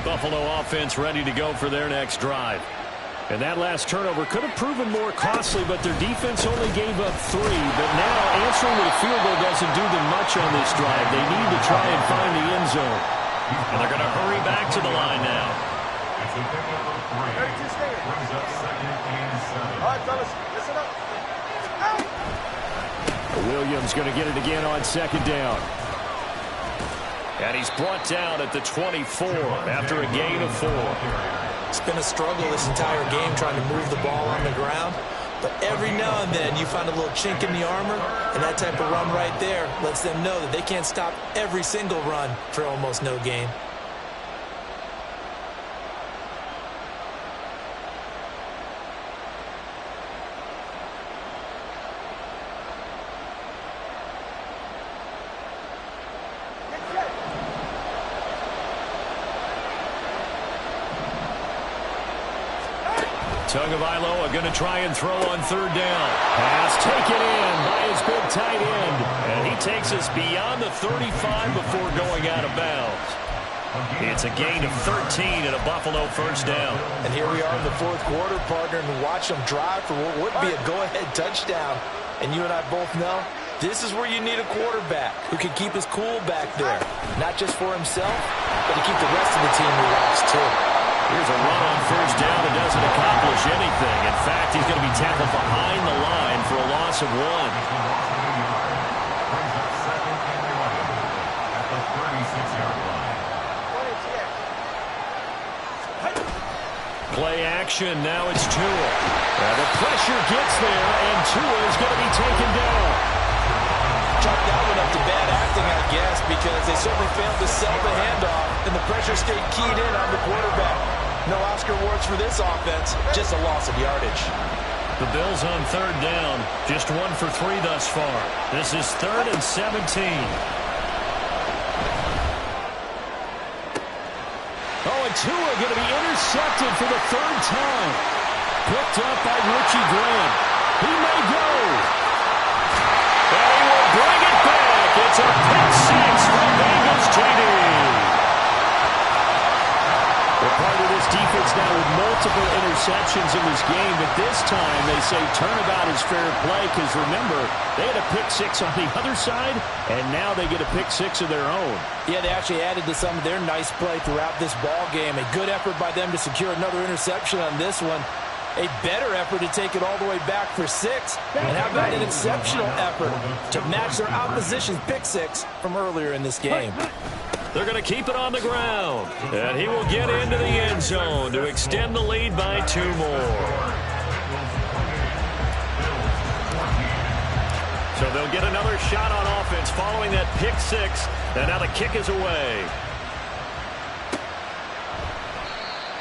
Buffalo offense ready to go for their next drive. And that last turnover could have proven more costly, but their defense only gave up 3. But now answering with a field goal doesn't do them much on this drive. They need to try and find the end zone. And they're going to hurry back to the line now. All right, fellas, listen up. Williams going to get it again on 2nd down. And he's brought down at the 24 after a gain of 4. It's been a struggle this entire game trying to move the ball on the ground. But every now and then you find a little chink in the armor, and that type of run right there lets them know that they can't stop every single run for almost no gain. Tagovailoa going to try and throw on 3rd down. Pass taken in by his big tight end. And he takes us beyond the 35 before going out of bounds. It's a gain of 13 and a Buffalo 1st down. And here we are in the 4th quarter, partner, and watch them drive for what would be a go-ahead touchdown. And you and I both know this is where you need a quarterback who can keep his cool back there. Not just for himself, but to keep the rest of the team relaxed too. Here's a run on 1st down that doesn't accomplish anything. In fact, he's going to be tackled behind the line for a loss of 1. Play action, now it's Tua. The pressure gets there, and Tua is going to be taken down. Chalk that one up to bad acting, I guess, because they certainly failed to sell the handoff, and the pressure stayed keyed in on the quarterback. No Oscar awards for this offense, just a loss of yardage. The Bills on 3rd down, just 1 for 3 thus far. This is 3rd and 17. Oh, and Tua going to be intercepted for the 3rd time. Picked up by Richie Grant. He may go. And he will bring it back. It's a pick 6 from Bengals TD. Well, part of this defense now with multiple interceptions in this game, but this time they say turnabout is fair play because, remember, they had a pick 6 on the other side, and now they get a pick 6 of their own. Yeah, they actually added to some of their nice play throughout this ball game. A good effort by them to secure another interception on this one. A better effort to take it all the way back for 6. And how about an exceptional effort to match their opposition's pick 6 from earlier in this game. They're going to keep it on the ground. And he will get into the end zone to extend the lead by 2 more. So they'll get another shot on offense following that pick 6. And now the kick is away.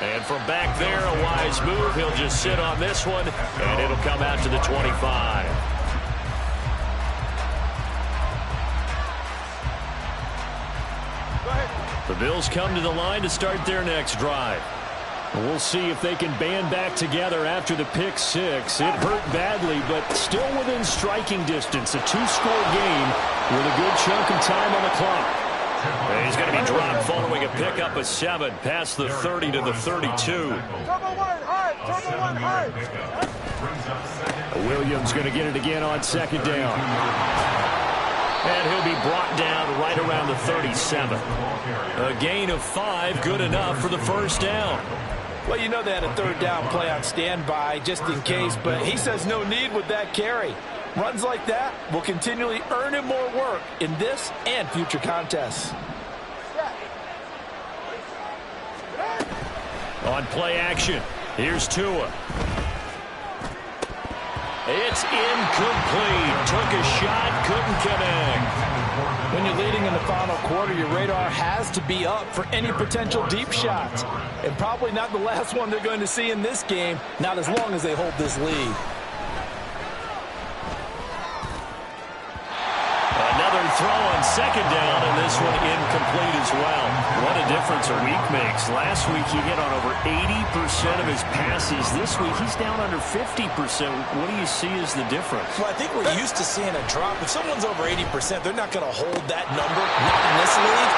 And from back there, a wise move. He'll just sit on this one, and it'll come out to the 25. The Bills come to the line to start their next drive. We'll see if they can band back together after the pick six. It hurt badly, but still within striking distance. A two-score game with a good chunk of time on the clock. And he's going to be dropped following a pickup of 7 past the 30 to the 32. Williams going to get it again on second down. And he'll be brought down right around the 37. A gain of 5, good enough for the first down. Well, you know they had a third down play on standby just in case, but he says no need with that carry. Runs like that will continually earn him more work in this and future contests. On play action, here's Tua. It's incomplete. Took a shot, couldn't connect. When you're leading in the final quarter, your radar has to be up for any potential deep shots. And probably not the last one they're going to see in this game, not as long as they hold this lead. Another throw on second down, and this one incomplete as well. What a difference a week makes. Last week he hit on over 80% of his passes. This week he's down under 50%. What do you see as the difference? Well, I think we're used to seeing a drop. If someone's over 80%, they're not going to hold that number, not in this league.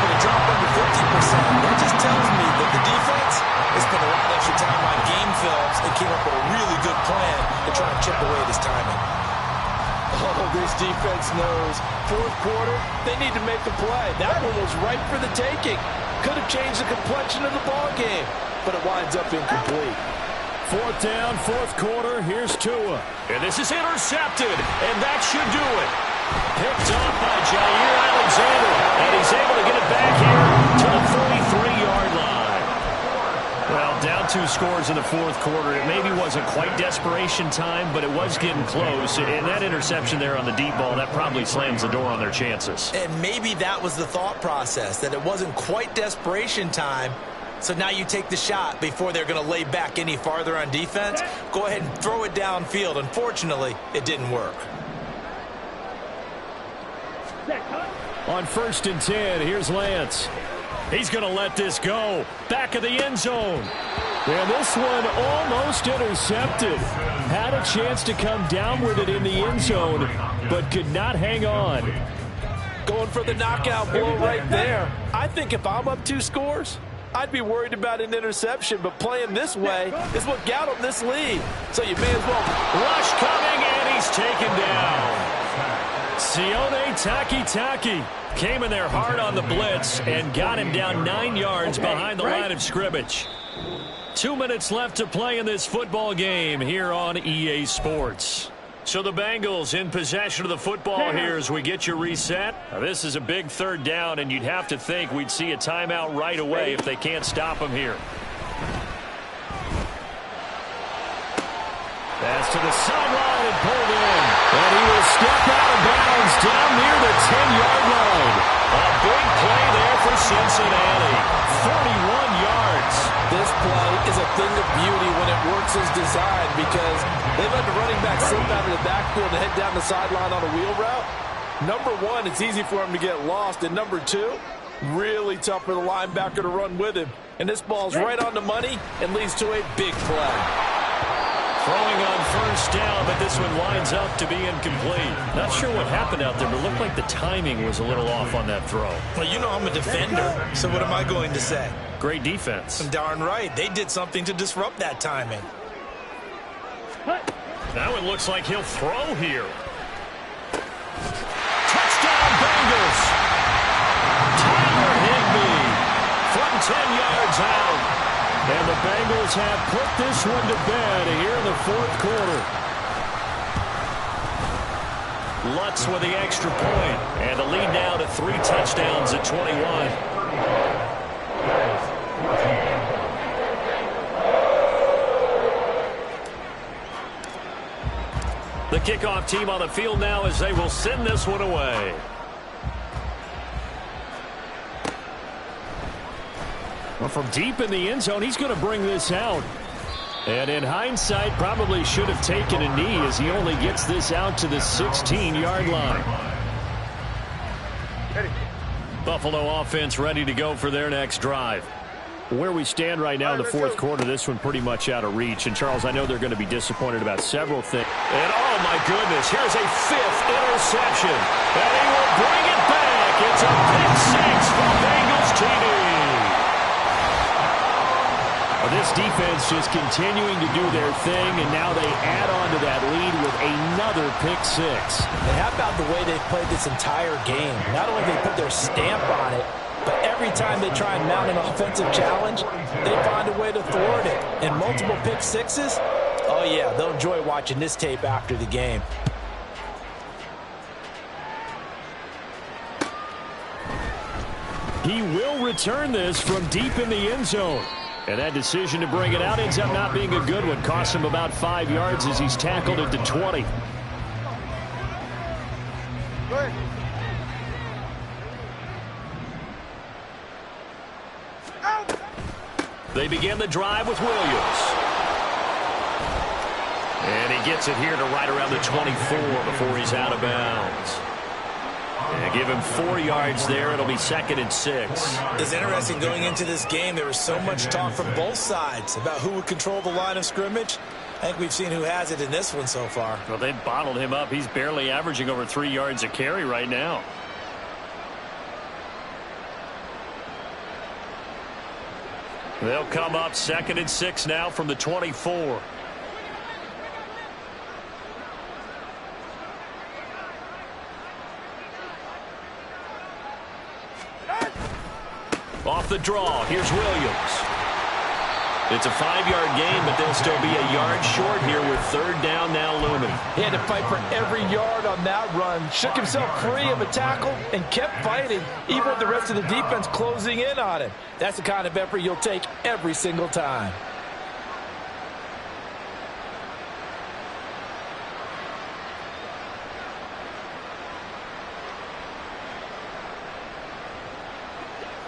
But a drop under 50%, that just tells me that the defense has spent a lot of extra time on game films and came up with a really good plan to try and chip away at his timing. Oh, this defense knows. Fourth quarter, they need to make a play. That one was ripe for the taking. Could have changed the complexion of the ball game, but it winds up incomplete. Fourth down, fourth quarter. Here's Tua. And this is intercepted, and that should do it. Picked off by Jair Alexander, and he's able to get it back here to the 43-yard line. Well, down 2 scores in the fourth quarter. It maybe wasn't quite desperation time, but it was getting close. And that interception there on the deep ball, that probably slams the door on their chances. And maybe that was the thought process, that it wasn't quite desperation time. So now you take the shot before they're going to lay back any farther on defense. Go ahead and throw it downfield. Unfortunately, it didn't work. On 1st and 10, here's Lance. He's going to let this go. Back of the end zone. And this one almost intercepted. Had a chance to come down with it in the end zone, but could not hang on. Going for the knockout blow right there. I think if I'm up 2 scores, I'd be worried about an interception, but playing this way is what got him this lead. So you may as well. Rush coming, and he's taken down. Sione Takitaki came in there hard on the blitz and got him down 9 yards behind the line of scrimmage. 2 minutes left to play in this football game here on EA Sports. So the Bengals in possession of the football here as we get you reset. Now, this is a big third down, and you'd have to think we'd see a timeout right away if they can't stop him here. Pass to the sideline and pulled in. And he will step out of bounds down near the 10-yard line. A big play there for Cincinnati. 41 yards. This play is a thing of beauty when it works as designed because they let the running back slip out of the backfield and head down the sideline on a wheel route. Number 1, it's easy for him to get lost. And number 2, really tough for the linebacker to run with him. And this ball's right on the money and leads to a big play. Throwing on first down, but this one winds up to be incomplete. Not sure what happened out there, but it looked like the timing was a little off on that throw. Well, you know I'm a defender, so what am I going to say? Great defense. Darn right. They did something to disrupt that timing. Now it looks like he'll throw here. Touchdown, Bengals! Tyler Higbee from 10 yards out. And the Bengals have put this one to bed here in the fourth quarter. Lutz with the extra point. And the lead now to 3 touchdowns at 21. The kickoff team on the field now as they will send this one away. Well, from deep in the end zone, he's going to bring this out. And in hindsight, probably should have taken a knee as he only gets this out to the 16-yard line. Buffalo offense ready to go for their next drive. Where we stand right now in the fourth quarter, this one pretty much out of reach. And, Charles, I know they're going to be disappointed about several things. And, oh, my goodness, here's a fifth interception. And he will bring it back. It's a pick 6 for Bengals TD. This defense just continuing to do their thing, and now they add on to that lead with another pick 6. And how about the way they've played this entire game? Not only they put their stamp on it, but every time they try and mount an offensive challenge, they find a way to thwart it. And multiple pick 6s, oh yeah, they'll enjoy watching this tape after the game. He will return this from deep in the end zone. And that decision to bring it out ends up not being a good one. Costs him about 5 yards as he's tackled into 20. Good. They begin the drive with Williams. And he gets it here to right around the 24 before he's out of bounds. And give him 4 yards there. It'll be 2nd and 6. It's interesting going into this game. There was so much talk from both sides about who would control the line of scrimmage. I think we've seen who has it in this one so far. Well, they've bottled him up. He's barely averaging over 3 yards a carry right now. They'll come up 2nd and 6 now from the 24. Off the draw, here's Williams. It's a 5-yard gain, but they'll still be a yard short here with 3rd down now looming. He had to fight for every yard on that run. Shook himself free of a tackle and kept fighting, even with the rest of the defense closing in on him. That's the kind of effort you'll take every single time.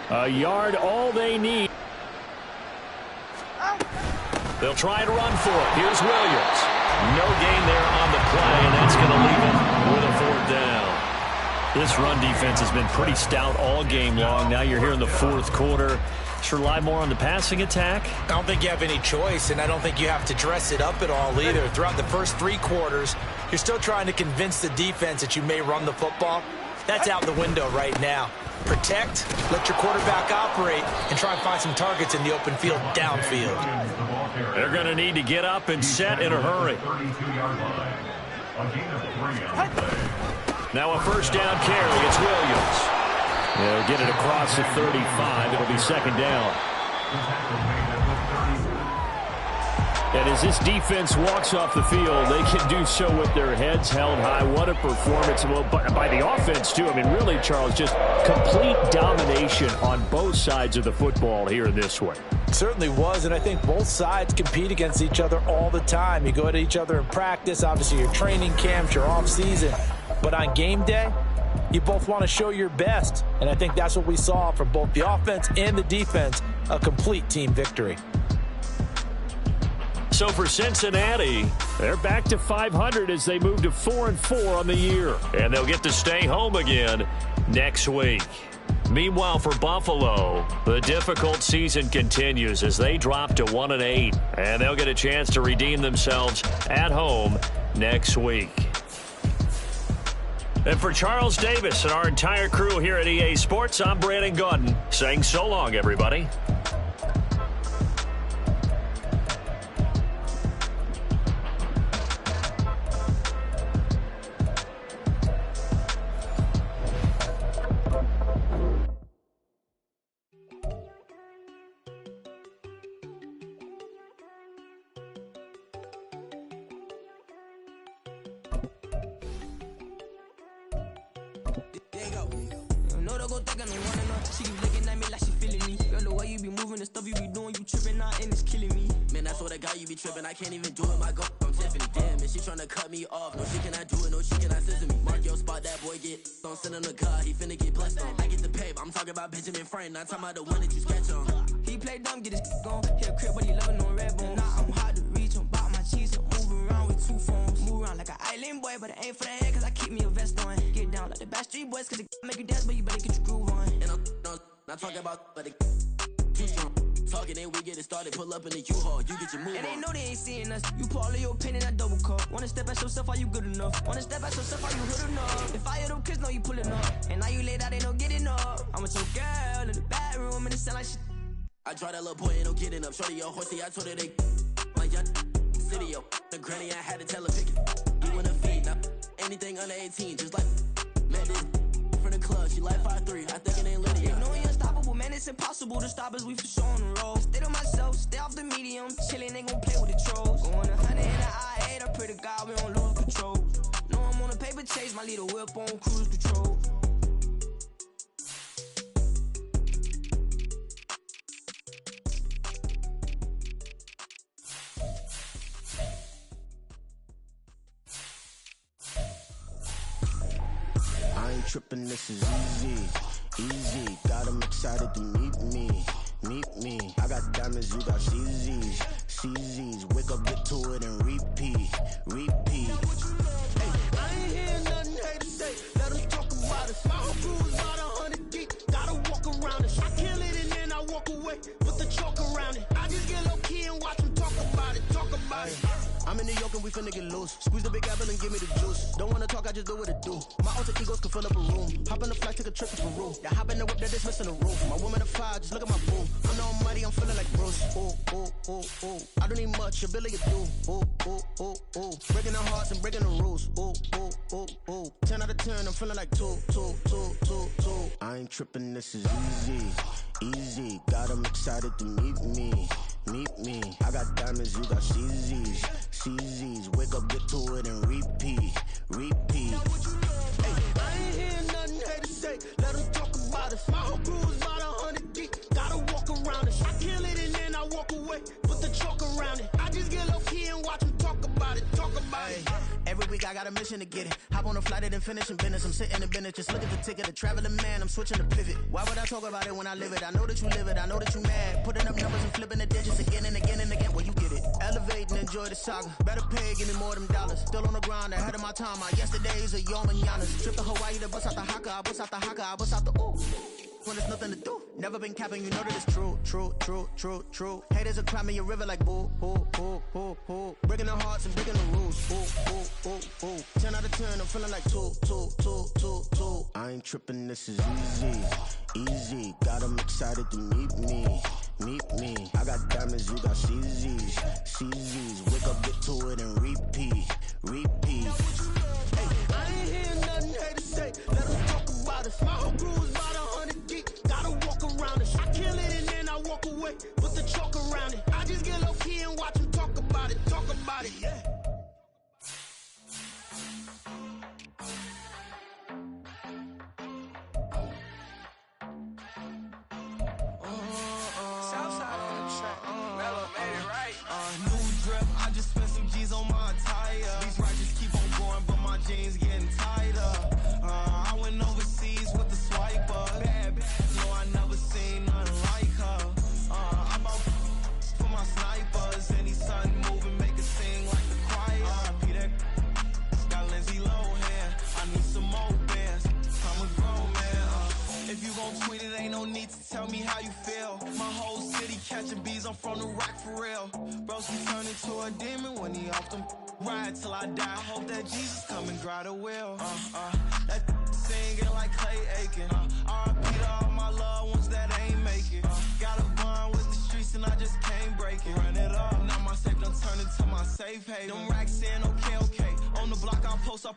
A yard, all they need. They'll try to run for it. Here's Williams. No gain there on the play, and that's going to leave him with a 4th down. This run defense has been pretty stout all game long. Now you're here in the 4th quarter. Should rely more on the passing attack? I don't think you have any choice, and I don't think you have to dress it up at all either. Throughout the first 3 quarters, you're still trying to convince the defense that you may run the football. That's out the window right now. Protect, let your quarterback operate, and try and find some targets in the open field downfield. They're going to need to get up and set in a hurry. Now a 1st down carry. It's Williams. They'll get it across the 35. It'll be 2nd down. And as this defense walks off the field, they can do so with their heads held high. What a performance. Well, by the offense, too. I mean, really, Charles, just complete domination on both sides of the football here in this one. Certainly was, and I think both sides compete against each other all the time. You go at each other in practice, obviously your training camps, your off-season. But on game day, you both want to show your best. And I think that's what we saw from both the offense and the defense, a complete team victory. So for Cincinnati, they're back to 500 as they move to 4-4 on the year. And they'll get to stay home again next week. Meanwhile, for Buffalo, the difficult season continues as they drop to 1-8. And they'll get a chance to redeem themselves at home next week. And for Charles Davis and our entire crew here at EA Sports, I'm Brandon Gaudin saying so long, everybody. I can't even do it, my go from Tiffany. Damn, and she tryna cut me off. No, she cannot do it, no, she cannot scissor me. Mark your spot, that boy get on. Send him to God, he finna get blessed on. I get the paper, I'm talking about Benjamin Franklin, not talking about the one that you sketch on. He play dumb, get his gone. He a crib, but he loving on red bone. Now I'm hard to reach, I'm bout my cheese, I'm moving around with 2 phones. Move around like an island boy, but it ain't for the head, cause I keep me a vest on. Get down like the best street boys, cause it make you dance, but you better get your groove on. And I'm not talking about, but it too strong. Talking and we get it started, pull up in the U-Haul, you get your move on. And they know they ain't seeing us, you pull all of your pin in that double cup. Wanna step at yourself, are you good enough? Wanna step at yourself, are you hood enough? If I hear them kids, know you pulling up. And now you laid out, ain't no getting up. I'm with your girl in the bedroom, and it sound like shit. I draw that little boy, ain't no getting up. Shorty, your horsey, I told her they my young city, yo. The granny, I had to tell her pick it. You in a feed, now anything under 18, just like met this from the club. She like 5'3", I think it ain't Lydia. You know we unstoppable, man, it's impossible to stop us, we for sure on the road. Stay to myself, stay off the medium, chillin', ain't gon' play with the trolls. Going 100 in the I-8, I pray to God we don't lose control. Know I'm on a paper chase, my little whip on cruise control. I ain't trippin', this is easy, easy. Got them excited to meet me, meet me. I got diamonds, you got CZs, CZs. Wake up, get to it and repeat, repeat. Hey, I ain't hear nothing haters say. Let them talk about us. My whole crew is about 100 deep. Gotta walk around it. I kill it and then I walk away. Put the chalk around it. I just get low key and watch them talk about it. Talk about it. I'm in New York and we finna get loose. Squeeze the big apple and give me the juice. Don't wanna talk, I just do what it do. My alter egos can fill up a room. Hop in the flight, take a trip to Peru. Yeah, hop in the whip that is missing the roof. My woman a fire, just look at my boo. I'm the almighty, I'm feeling like Bruce. Ooh, ooh, ooh, ooh. I don't need much, ability to do. Ooh, ooh, ooh, ooh. Breaking the hearts and breaking the rules. Ooh, ooh, ooh, ooh. 10 out of 10, I'm feeling like 2, 2, 2, 2, 2. I ain't tripping, this is easy, easy. Got them excited to meet me, meet me. I got diamonds, you got CZs, CZs. Wake up, get to it and repeat, repeat. Hey, I ain't hear nothing haters say. Let them talk about us. My whole crew is about 100 deep. Gotta walk around it. I kill it and then I walk away. Put the chalk around it. I just get low key and watch them talk about it. Talk about it. Every week I got a mission to get it. Hop on a flight and then finish in business. I'm sitting in business, just look at the ticket. A traveling man, I'm switching to pivot. Why would I talk about it when I live it? I know that you live it, I know that you mad. Putting up numbers and flipping the digits again and again and again. Well, you get it. Elevate and enjoy the saga. Better pay, give me more of them dollars. Still on the grind, ahead of my time. My yesterdays are your mananas. Trip to Hawaii to bust out the haka. I bust out the haka, I bust out the ooh. When there's nothing to do. Never been capping, you know that it's true, true, true, true, true. Haters are climbing your river like boo, boo, boo, boo, boo. Breaking their hearts and breaking the rules. Ooh, ooh, ooh, ooh. 10 out of 10, I'm feeling like 2, 2, 2, 2, 2. I ain't tripping, this is easy, easy. Got them excited to meet me, meet me. I got diamonds, you got CZs, CZs. Wake up, get to it and repeat, repeat. Hey, I ain't hear nothing haters say. Let them talk about us. My whole crew is about 100 deep. Gotta walk around it. I kill it and then I walk away. Put the chalk around it. I just get low key and watch them talk about it. Talk about it, yeah. Southside on the track. Mellow made it right. New drip, I just spent some G's on my attire. These righteous keep on going, but my jeans getting tighter. I went overseas with the swiper. Bad bitch, no, I never seen nothing like her. I bought for my snipers. Any sun moving, make it sing like the choir. Peter got Lindsay Lohan. I need some more bands. I'm a grown man. If you gon' tweet it, ain't no need to tell me how you feel. My whole city catching bees, I'm from the rock for real. Broski turned into a demon when he off them. Ride till I die. Hope that Jesus come and dry the wheel. That singing like Clay Aiken. R.I.P. to all my loved ones that ain't make it. Got a bond with the streets and I just can't break it. Run it up, now my safe done turned into my safe haven. Them racks in, okay, okay. On the block, I'll post up.